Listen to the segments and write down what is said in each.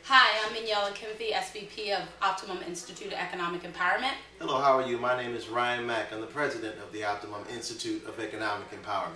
Hi, I'm Manyell Akinfe, SVP of Optimum Institute of Economic Empowerment. Hello, how are you? My name is Ryan Mack. I'm the president of the Optimum Institute of Economic Empowerment.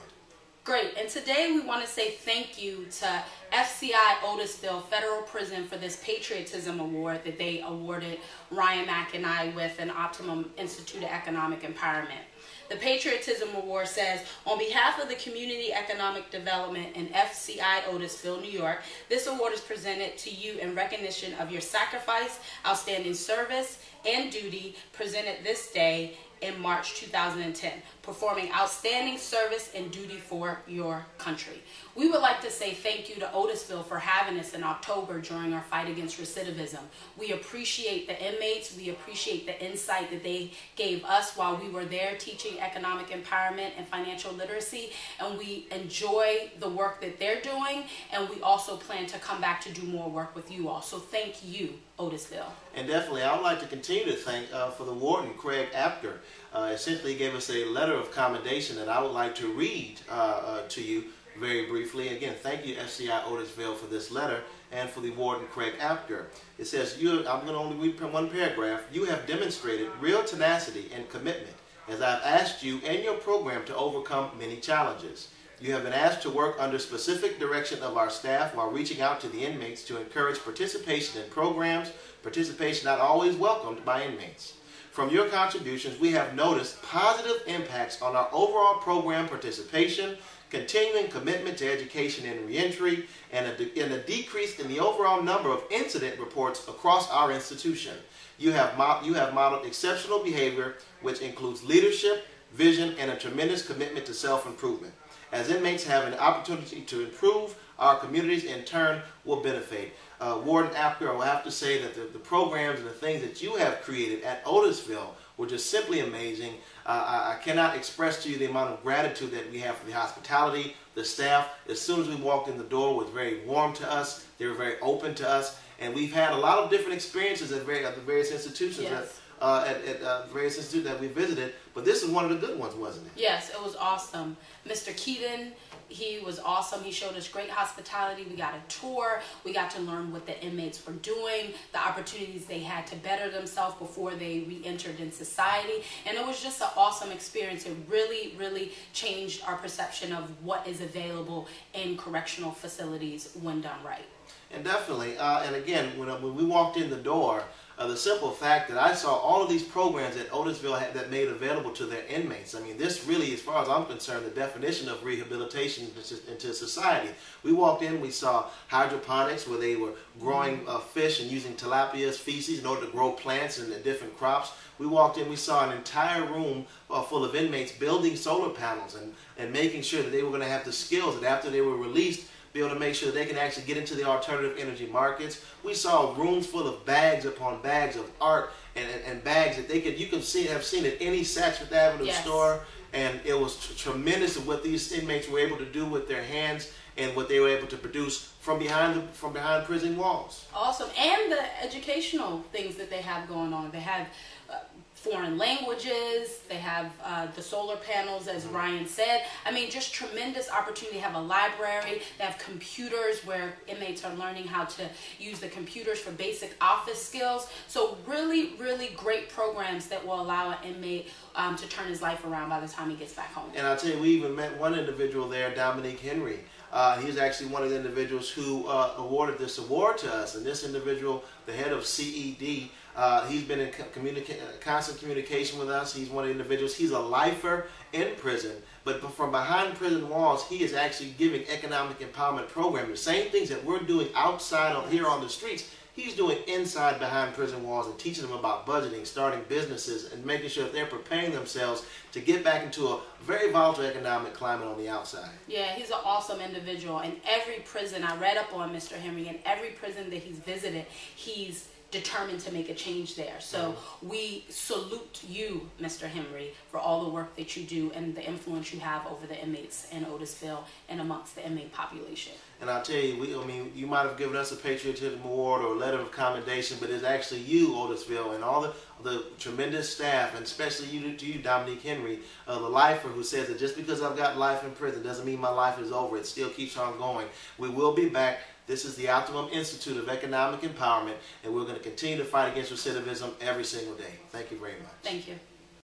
Great, and today we want to say thank you to FCI Otisville Federal Prison for this Patriotism Award that they awarded Ryan Mack and I with an Optimum Institute of Economic Empowerment. The Patriotism Award says, on behalf of the Community Economic Development in FCI Otisville, New York, this award is presented to you in recognition of your sacrifice, outstanding service, and duty presented this day in March 2010, performing outstanding service and duty for your country. We would like to say thank you to Otisville for having us in October during our fight against recidivism. We appreciate the inmates. We appreciate the insight that they gave us while we were there teaching economic empowerment and financial literacy, and we enjoy the work that they're doing, and we also plan to come back to do more work with you all. So thank you, Otisville. And definitely, I would like to continue to thank for the warden, Craig Apter. Essentially gave us a letter of commendation that I would like to read to you very briefly. Again, thank you, FCI Otisville, for this letter, and for the warden, Craig Apter. It says, I'm going to only read one paragraph. You have demonstrated real tenacity and commitment as I've asked you and your program to overcome many challenges. You have been asked to work under specific direction of our staff while reaching out to the inmates to encourage participation in programs, participation not always welcomed by inmates. From your contributions, we have noticed positive impacts on our overall program participation, continuing commitment to education and reentry, and a decrease in the overall number of incident reports across our institution. You have modeled exceptional behavior, which includes leadership, vision, and a tremendous commitment to self-improvement. As inmates have an opportunity to improve, our communities in turn will benefit. Warden Apter, I will have to say that the programs and the things that you have created at Otisville were just simply amazing. I cannot express to you the amount of gratitude that we have for the hospitality, the staff. As soon as we walked in the door, was very warm to us. They were very open to us, and we've had a lot of different experiences at the various institutions. Yes. At various institutes that we visited, but this is one of the good ones, wasn't it? Yes, it was awesome. Mr. Keaton, he was awesome. He showed us great hospitality. We got a tour. We got to learn what the inmates were doing, the opportunities they had to better themselves before they re-entered in society. And it was just an awesome experience. It really, really changed our perception of what is available in correctional facilities when done right. And definitely, and again, when we walked in the door, the simple fact that I saw all of these programs that Otisville had that made available to their inmates. I mean, this really, as far as I'm concerned, the definition of rehabilitation into society. We walked in, we saw hydroponics where they were growing fish and using tilapia's feces in order to grow plants and different crops. We walked in, we saw an entire room full of inmates building solar panels and making sure that they were going to have the skills that after they were released, be able to make sure they can actually get into the alternative energy markets. We saw rooms full of bags upon bags of art and bags that you can have seen at any Saks Fifth Avenue store, and it was tremendous of what these inmates were able to do with their hands and what they were able to produce from behind prison walls. Awesome, and the educational things that they have going on. They have foreign languages, they have the solar panels, as Ryan said. I mean, just tremendous opportunity. They have a library, they have computers where inmates are learning how to use the computers for basic office skills. So really, really great programs that will allow an inmate to turn his life around by the time he gets back home. And I'll tell you, we even met one individual there, Dominique Henry. He's actually one of the individuals who awarded this award to us. And this individual, the head of CED, he's been in constant communication with us. He's one of the individuals. He's a lifer in prison, but from behind prison walls, he is actually giving economic empowerment programs. The same things that we're doing outside here on the streets, he's doing inside behind prison walls and teaching them about budgeting, starting businesses, and making sure that they're preparing themselves to get back into a very volatile economic climate on the outside. Yeah, he's an awesome individual. In every prison, I read up on Mr. Henry, in every prison that he's visited, he's determined to make a change there. So we salute you, Mr. Henry, for all the work that you do and the influence you have over the inmates in Otisville and amongst the inmate population. And I'll tell you, I mean, you might have given us a Patriotism Award or a letter of commendation, but it's actually you, Otisville, and all the tremendous staff, and especially you, Dominique Henry, the lifer, who says that just because I've got life in prison doesn't mean my life is over. It still keeps on going. We will be back This is the Optimum Institute of Economic Empowerment, and we're going to continue to fight against recidivism every single day. Thank you very much. Thank you.